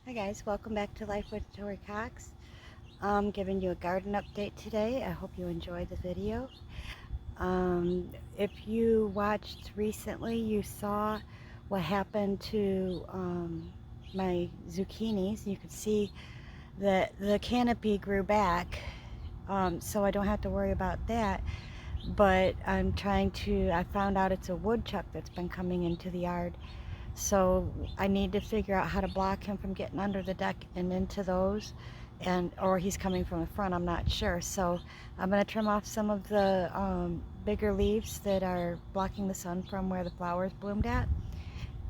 Hi guys, welcome back to Life with Tori Cox. I'm giving you a garden update today. I hope you enjoyed the video. If you watched recently, you saw what happened to my zucchinis. You could see that the canopy grew back, so I don't have to worry about that. But I found out it's a woodchuck that's been coming into the yard. So I need to figure out how to block him from getting under the deck and into those, or he's coming from the front, I'm not sure. So I'm going to trim off some of the bigger leaves that are blocking the sun from where the flowers bloomed at.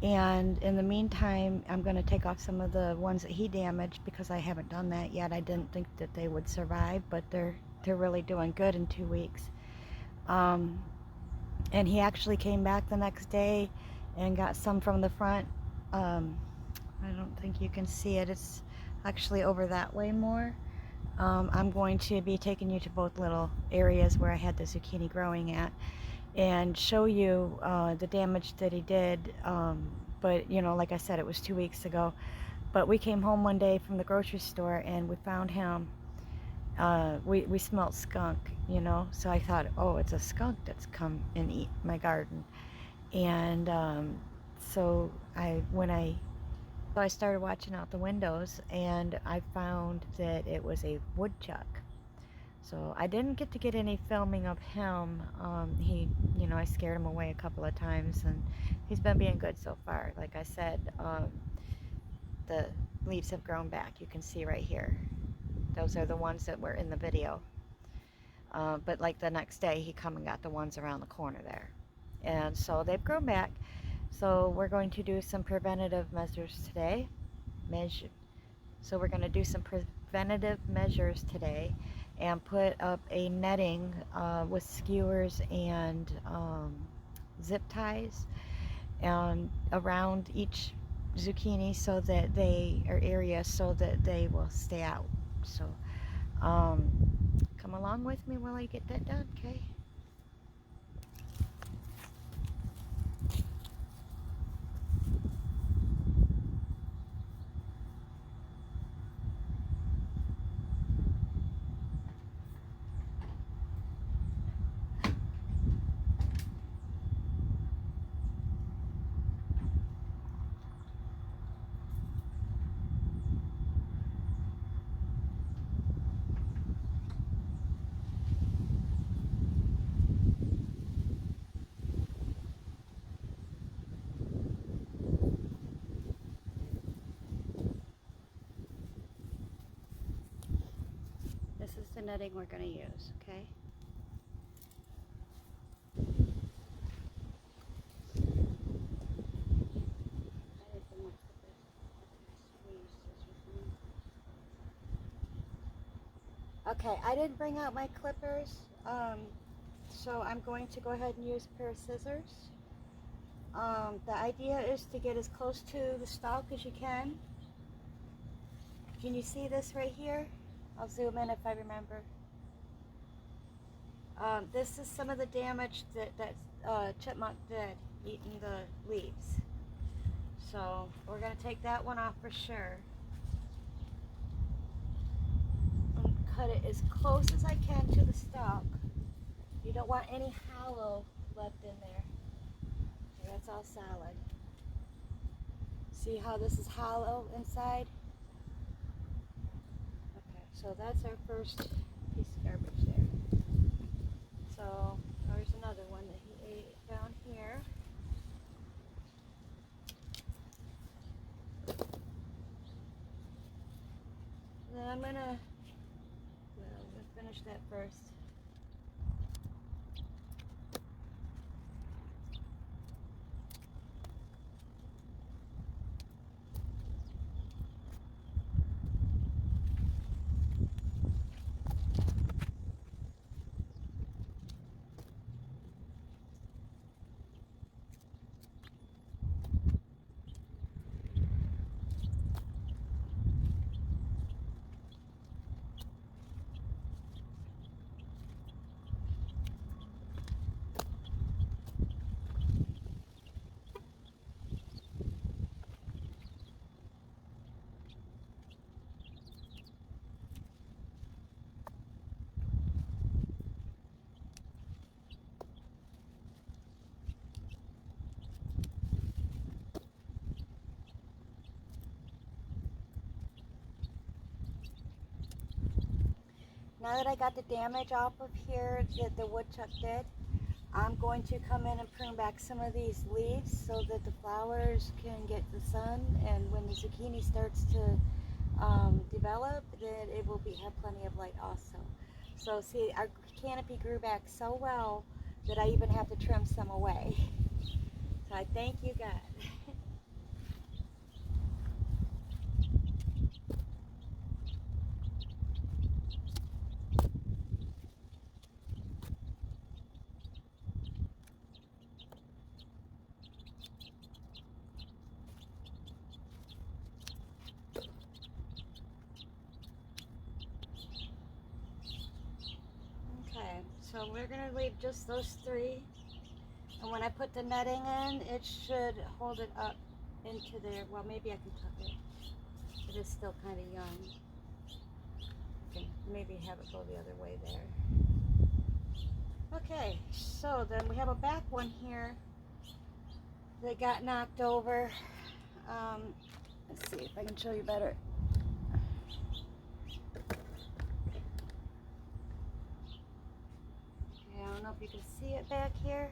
And in the meantime, I'm going to take off some of the ones that he damaged because I haven't done that yet. I didn't think that they would survive, but they're really doing good in 2 weeks. Um, and he actually came back the next day and got some from the front. I don't think you can see it. It's actually over that way more. I'm going to be taking you to both little areas where I had the zucchini growing at and show you the damage that he did. But you know, like I said, it was 2 weeks ago. But we came home one day from the grocery store and we found him. We smelled skunk, you know, so I thought, oh, it's a skunk that's come and eat my garden. And so I started watching out the windows and I found that it was a woodchuck. So I didn't get to get any filming of him. I scared him away a couple of times and he's been being good so far. Like I said, the leaves have grown back. You can see right here. Those are the ones that were in the video. But like the next day, he come and got the ones around the corner there. And so they've grown back. So we're going to do some preventative measures today. So we're going to do some preventative measures today and put up a netting with skewers and zip ties around each zucchini area so that they will stay out. So come along with me while I get that done, okay? This is the netting we're going to use, okay? Okay, I didn't bring out my clippers, so I'm going to go ahead and use a pair of scissors. The idea is to get as close to the stalk as you can. Can you see this right here? I'll zoom in if I remember. This is some of the damage that chipmunk did eating the leaves. So we're going to take that one off for sure. And cut it as close as I can to the stalk. You don't want any hollow left in there. Okay, that's all solid. See how this is hollow inside? Okay, so that's our first piece of garbage there. So there's another one that he ate down here. And then I'm gonna finish that first. now that I got the damage off of here that the woodchuck did, I'm going to come in and prune back some of these leaves so that the flowers can get the sun, and when the zucchini starts to develop, then it will have plenty of light also. So see, our canopy grew back so well that I even have to trim some away. So I thank you, God. Okay, so we're going to leave just those 3. And when I put the netting in, it should hold it up into there. Well, maybe I can tuck it. It is still kind of young. I can maybe have it go the other way there. Okay, so then we have a back one here that got knocked over. Let's see if I can show you better. Okay, I don't know if you can see it back here.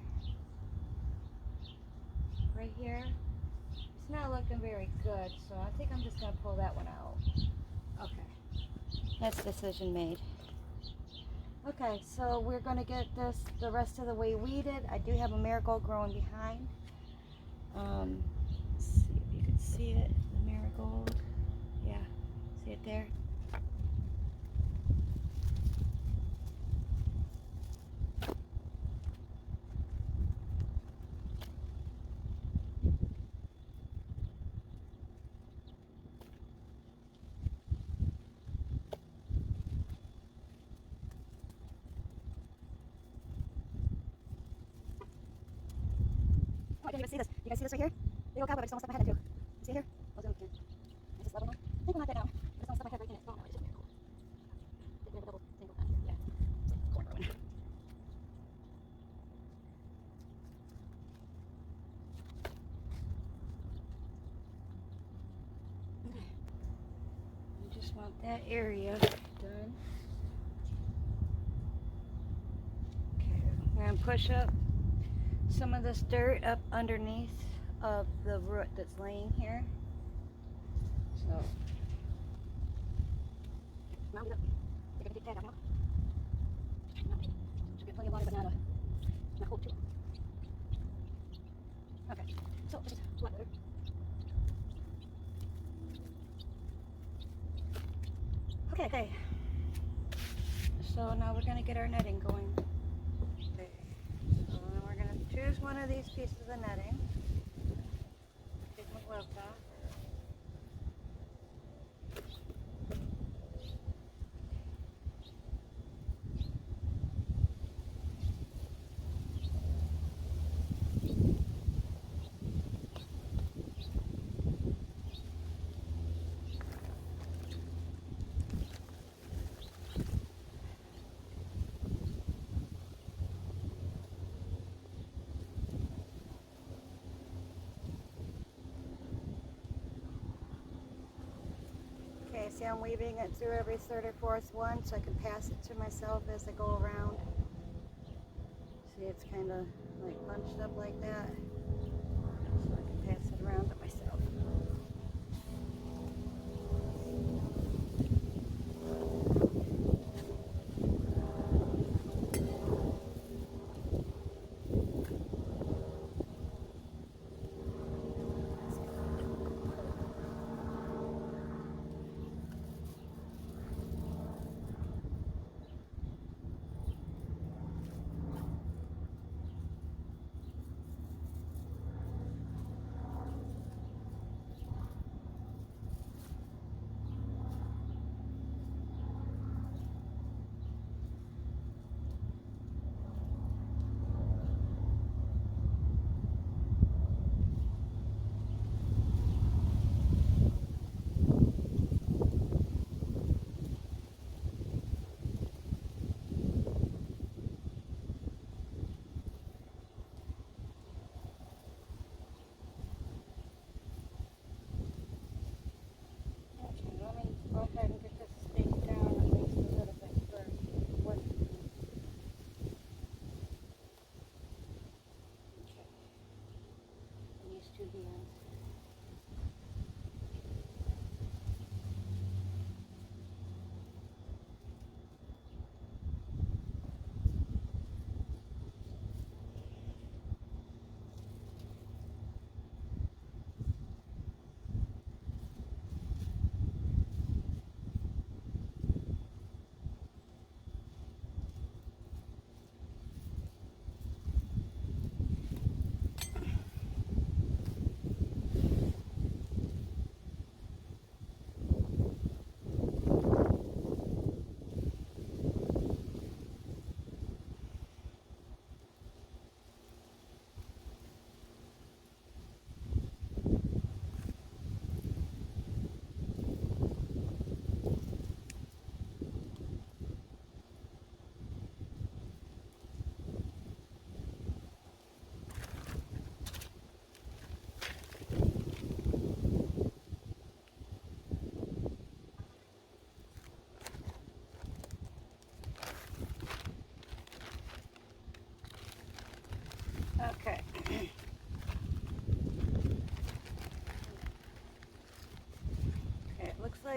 Right here. It's not looking very good, so I think I'm just going to pull that one out. Okay, that's decision made. Okay, so we're going to get this the rest of the way weeded. I do have a marigold growing behind. Let's see if you can see it, the marigold. Yeah, see it there? Oh, I can't even see this. You guys see this right here? Big old cobweb, I just almost stuck my head into. You see it here? I'll zoom in. Is this level now? I think we'll knock that down. I just almost stuck my head right in it. Oh no, it's just a miracle. Did we have a double tangle down here? Yeah. Corn growing. Okay. I just want that area done. Okay, we're going to push up some of this dirt up underneath of the root that's laying here. So, round it up. You're going to take that out now. Should get plenty of water, but not cold too. Okay, so just flat butter. Okay. So now we're going to get our netting going. Okay. So now we're going to choose one of these pieces of netting. Take my gloves off. Okay, see I'm weaving it through every third or fourth one so I can pass it to myself as I go around. See, it's kind of like bunched up like that, so I can pass it around to myself.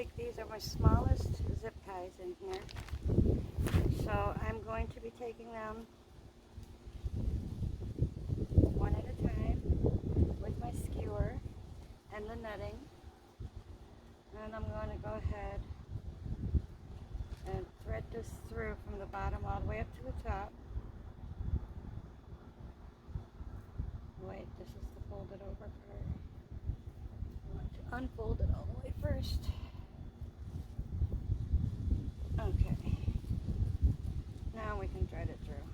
like these are my smallest zip ties in here. So I'm going to be taking them one at a time with my skewer and the netting. And I'm going to go ahead and thread this through from the bottom all the way up to the top. Wait, this is the folded over part. I want to unfold it all the way first. Okay. Now we can thread it through.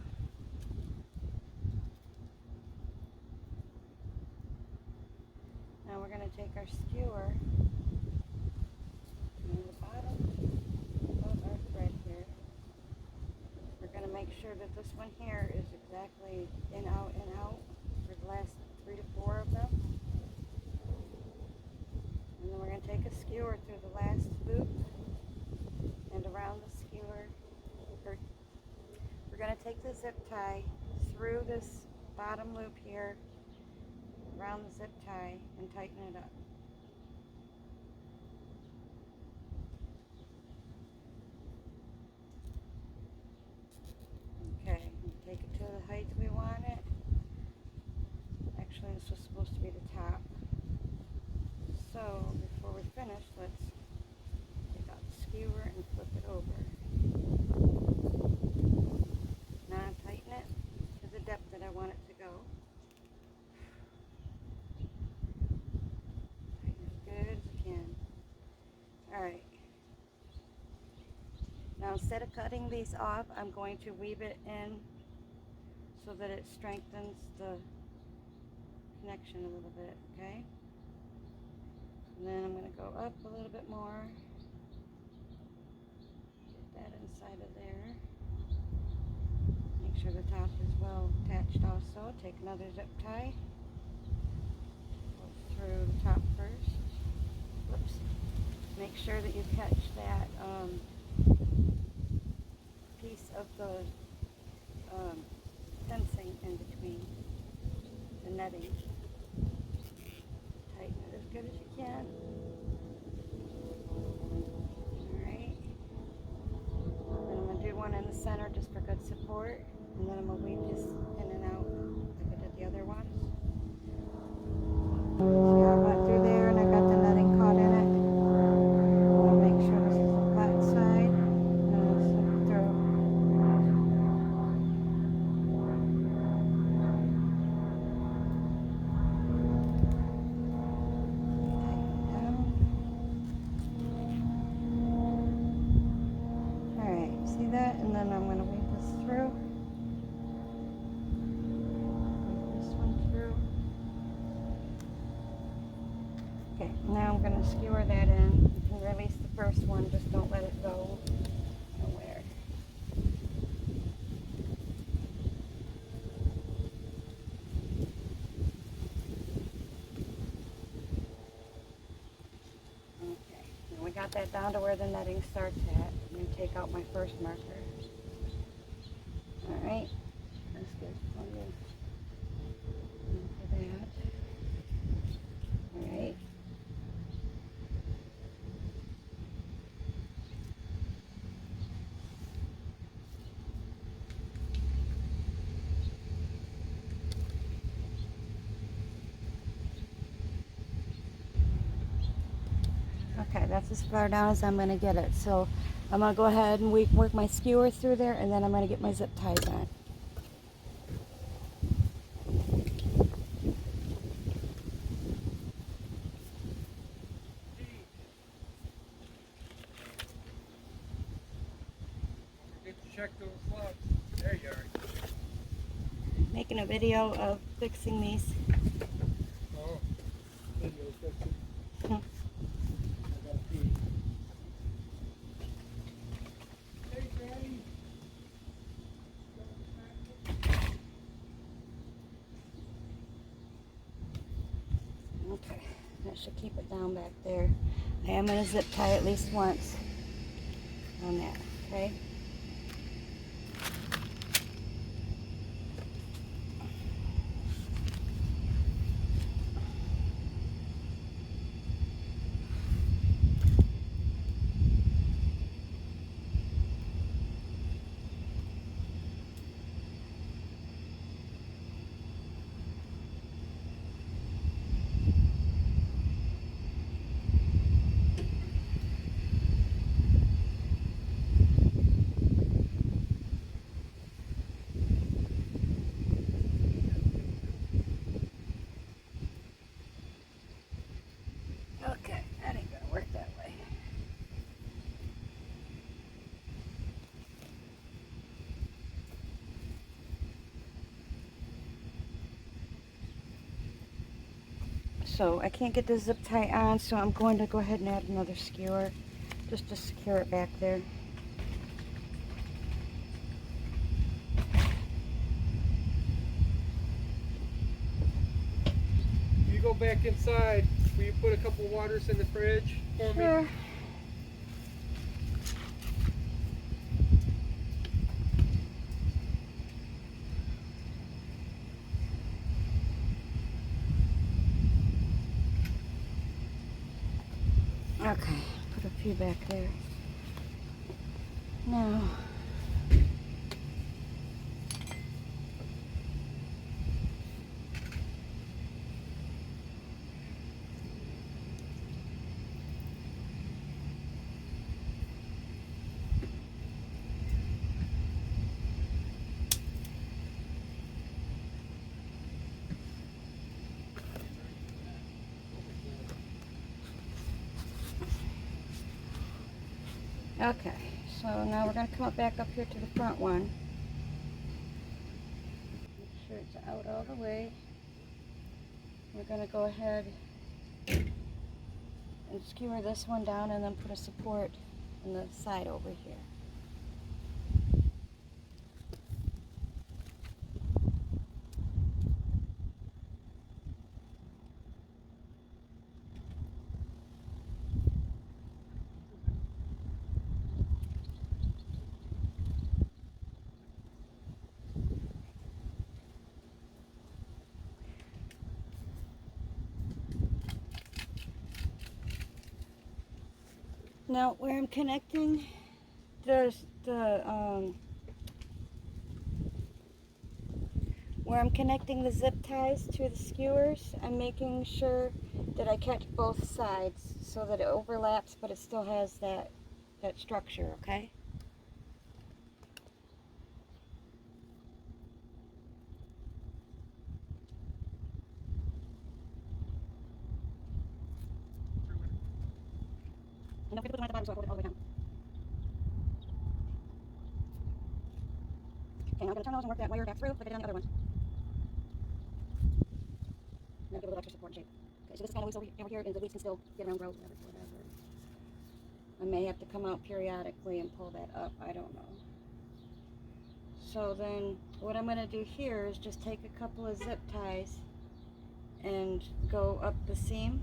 Now we're going to take our skewer and the bottom of our thread here. We're going to make sure that this one here is exactly in, out, for the last 3 to 4 of them. And then we're going to take a skewer through the last loop and around the skewer. We're going to take the zip tie through this bottom loop here, around the zip tie, and tighten it up. Okay, take it to the height we want it. Actually, this was supposed to be the top. So, before we finish, let's take out the skewer and flip it over. Now tighten it to the depth that I want it to go. Tighten it as good as you can. Alright. Now instead of cutting these off, I'm going to weave it in so that it strengthens the connection a little bit, okay? And then I'm going to go up a little bit more. Get that inside of there. Make sure the top is well attached also. Take another zip tie. Go through the top first. Whoops. Make sure that you catch that piece of the fencing in between the netting. Tighten it as good as you can. Alright. Then I'm going to do one in the center just for good support. And then I'm going to weave this in and out like I did the other ones. See how I went through there and I got the netting caught in it. I'll make sure this is the flat side. And I'll slip it through. Alright, see that? And then I'm going to weave this through. Okay, now I'm going to skewer that in. You can release the first one, just don't let it go nowhere. Okay, now we got that down to where the netting starts at. I'm going to take out my first marker. Alright, that's good. For that. Alright. Okay, that's as far down as I'm going to get it. So I'm going to go ahead and work my skewer through there, and then I'm going to get my zip ties on. Check those slugs. There you are. Making a video of fixing these. Oh, video fixing. Hmm. I gotta pee. Hey, Daddy. Okay, that should keep it down back there. I am going to zip tie at least once on that, okay? So I can't get the zip tie on, so I'm going to go ahead and add another skewer just to secure it back there. You go back inside. Will you put a couple waters in the fridge for me? Sure. Okay, put a few back there. Now, okay, so now we're going to come up back up here to the front one. Make sure it's out all the way. We're going to go ahead and skewer this one down and then put a support on the side over here. Now where I'm connecting where I'm connecting the zip ties to the skewers, I'm making sure that I catch both sides so that it overlaps, but it still has that structure, okay? And don't forget to put them at the bottom so I hold it all the way down. Okay, now I'm going to turn those and work that wire back through like I did on the other ones. Now give it a little extra support and shape. Okay, so this is kind of loose over here, and the weeds can still get around, grow, whatever. I may have to come out periodically and pull that up, I don't know. So then, what I'm going to do here is just take a couple of zip ties and go up the seam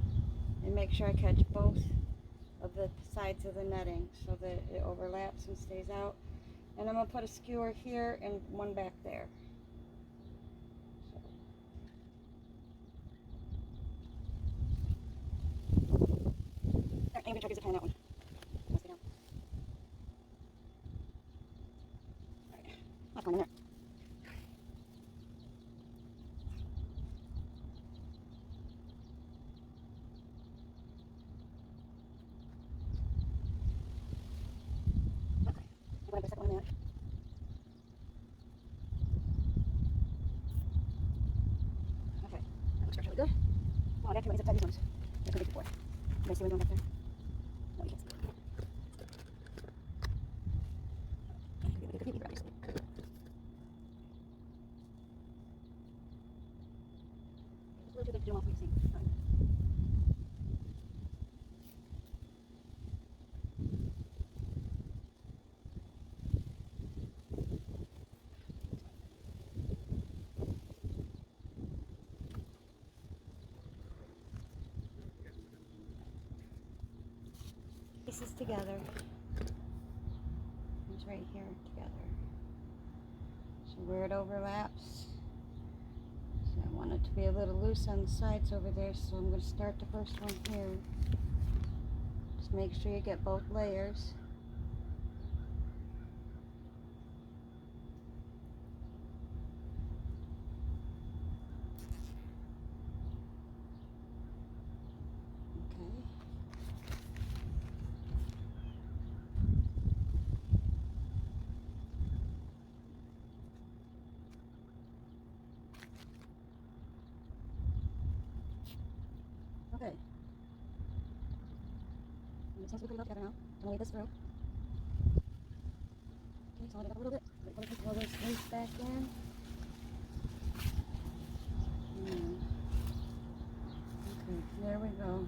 and make sure I catch both of the sides of the netting so that it overlaps and stays out. And I'm going to put a skewer here and one back there. I'm going to try to zip tie on that one. Let's get down. Alright, that's one in there. Okay, I'm going to put a second one in there. Okay, that looks really good. Oh, I actually zip tie these ones. That's what I did before. You guys see what I'm doing back there? No, you can't see. It's a little too big to do all three at the same time. Pieces together. It's right here together. So where it overlaps. So I want it to be a little loose on the sides over there, so I'm going to start the first one here. Just make sure you get both layers. Okay. Okay. And since we put it all together now, I'm going to leave this through. Okay, so I'll it up a little bit. We're going to put all those things back in. Okay. we go.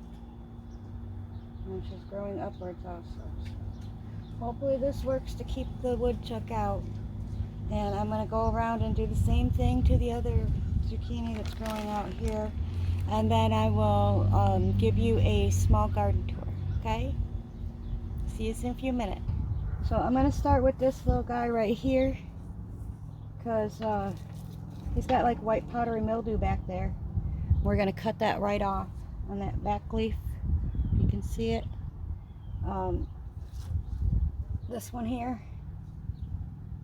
And she's growing upwards also. So hopefully this works to keep the woodchuck out. And I'm going to go around and do the same thing to the other zucchini that's growing out here. And then I will give you a small garden tour, okay? See you in a few minutes. So I'm going to start with this little guy right here, because he's got like white powdery mildew back there. We're going to cut that right off on that back leaf. You can see it. This one here.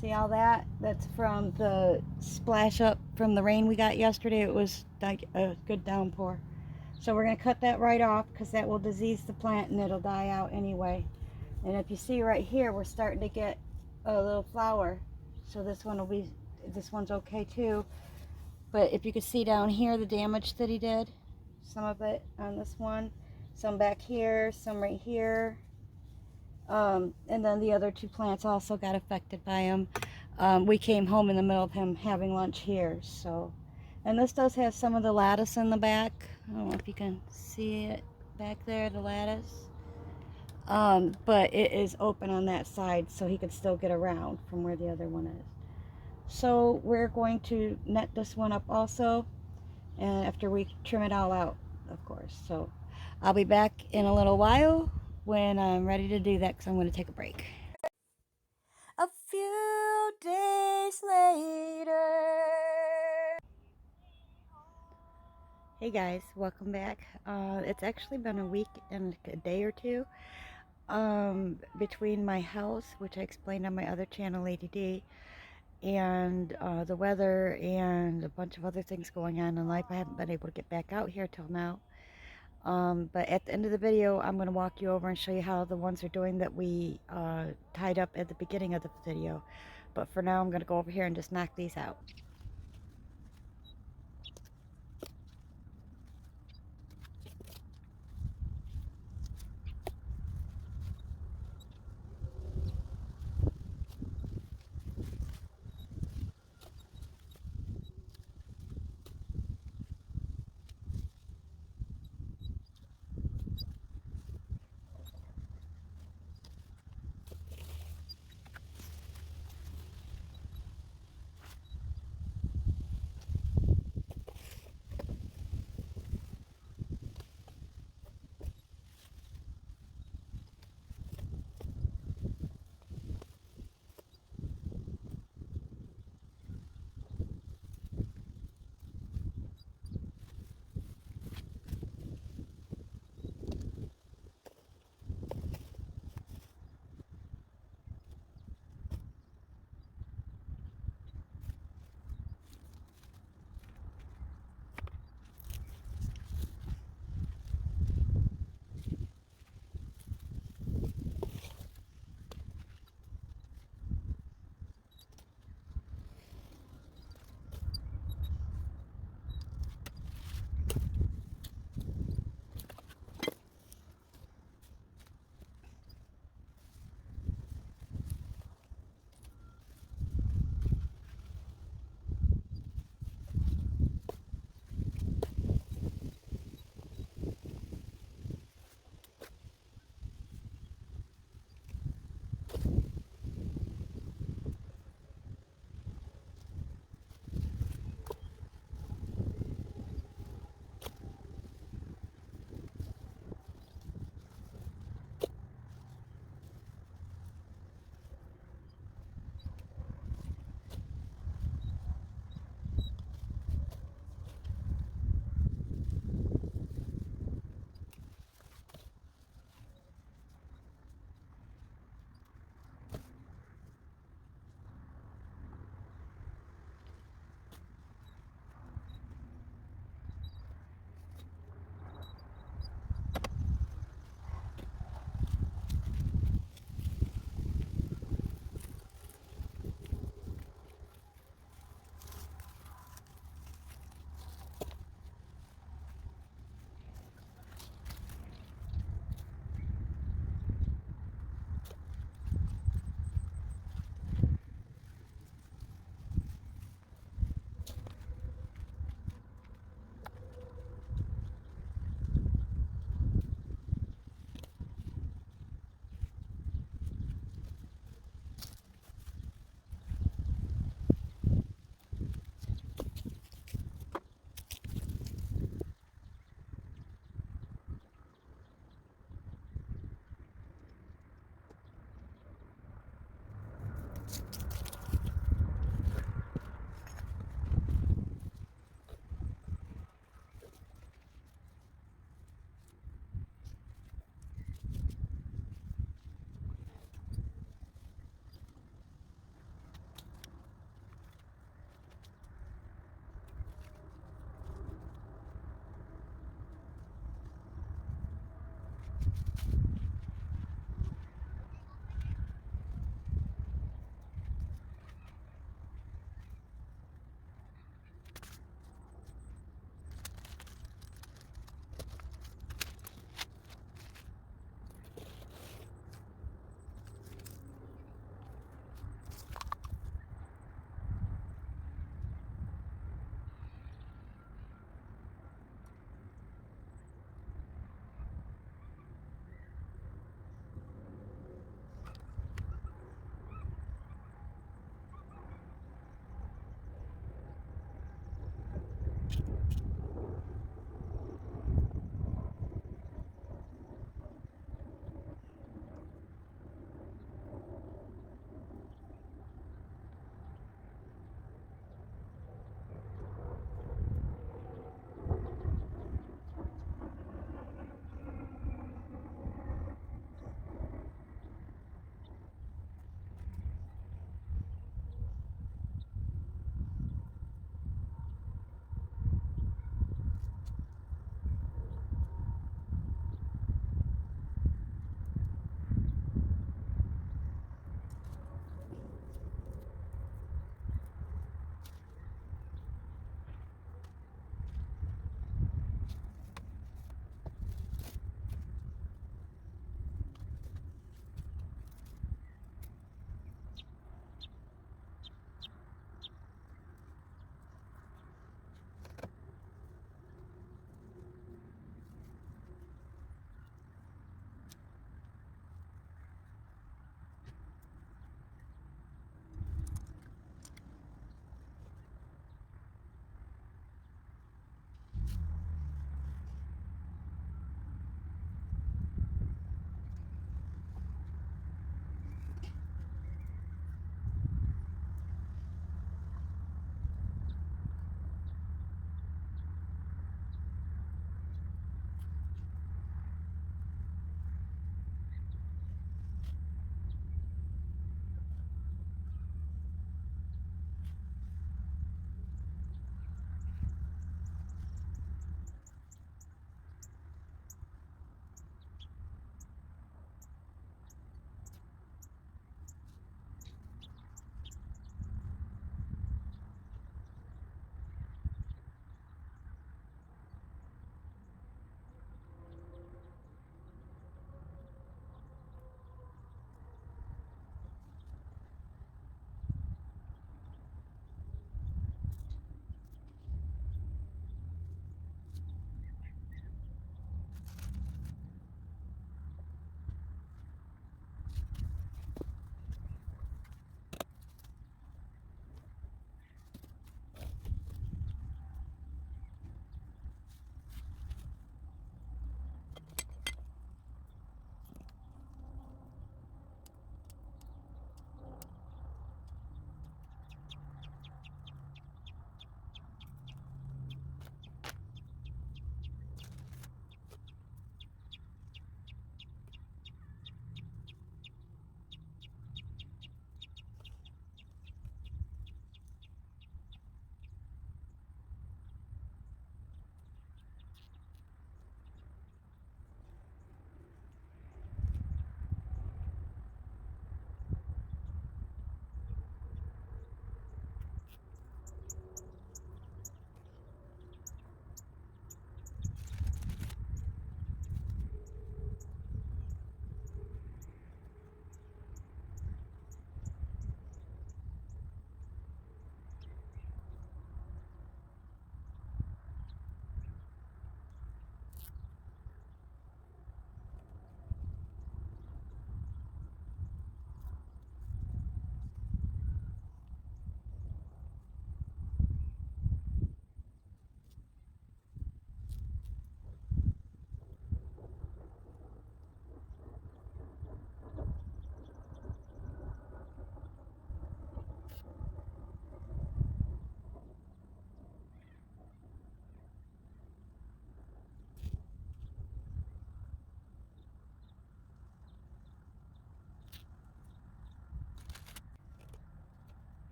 See all that? That's from the splash up from the rain we got yesterday. It was like a good downpour. So we're going to cut that right off because that will disease the plant and it'll die out anyway. And if you see right here, we're starting to get a little flower. So this one's okay too. But if you could see down here the damage that he did, some of it on this one, some back here, some right here. And then the other two plants also got affected by him. We came home in the middle of him having lunch here. So, and this does have some of the lattice in the back. I don't know if you can see it back there, the lattice. But it is open on that side, so he could still get around from where the other one is. So we're going to net this one up also, and after we trim it all out, of course. So I'll be back in a little while when I'm ready to do that, because I'm going to take a break. A few days later. Hey guys, welcome back. It's actually been a week and a day or two between my house, which I explained on my other channel, Lady D, and the weather and a bunch of other things going on in life. I haven't been able to get back out here till now. But at the end of the video, I'm going to walk you over and show you how the ones are doing that we tied up at the beginning of the video. But for now, I'm going to go over here and just knock these out.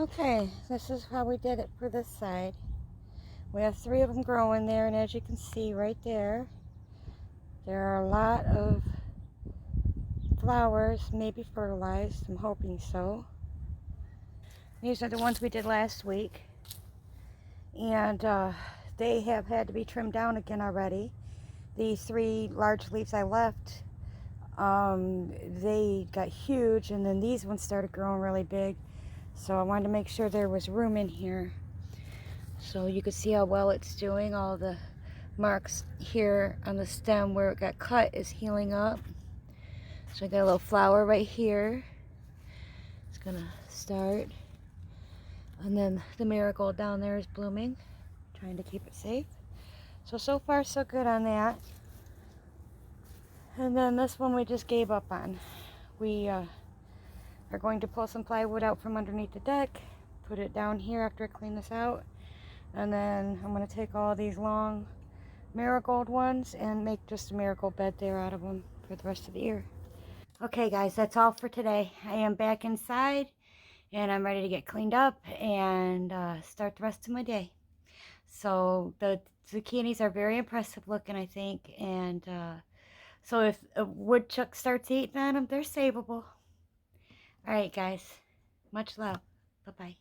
Okay, this is how we did it for this side. We have 3 of them growing there, and as you can see right there, there are a lot of flowers, maybe fertilized. I'm hoping so. These are the ones we did last week, and they have had to be trimmed down again already. These 3 large leaves I left, they got huge, and then these ones started growing really big. So I wanted to make sure there was room in here. So you can see how well it's doing. All the marks here on the stem where it got cut is healing up. So I got a little flower right here. It's gonna start. And then the marigold down there is blooming. Trying to keep it safe. So far so good on that. And then this one we just gave up on. We are going to pull some plywood out from underneath the deck, put it down here after I clean this out, and then I'm going to take all these long marigold ones and make just a marigold bed there out of them for the rest of the year. Okay guys, that's all for today. I am back inside and I'm ready to get cleaned up and start the rest of my day. So the zucchinis are very impressive looking, I think, and so if a woodchuck starts eating on them, they're savable. All right, guys. Much love. Bye-bye.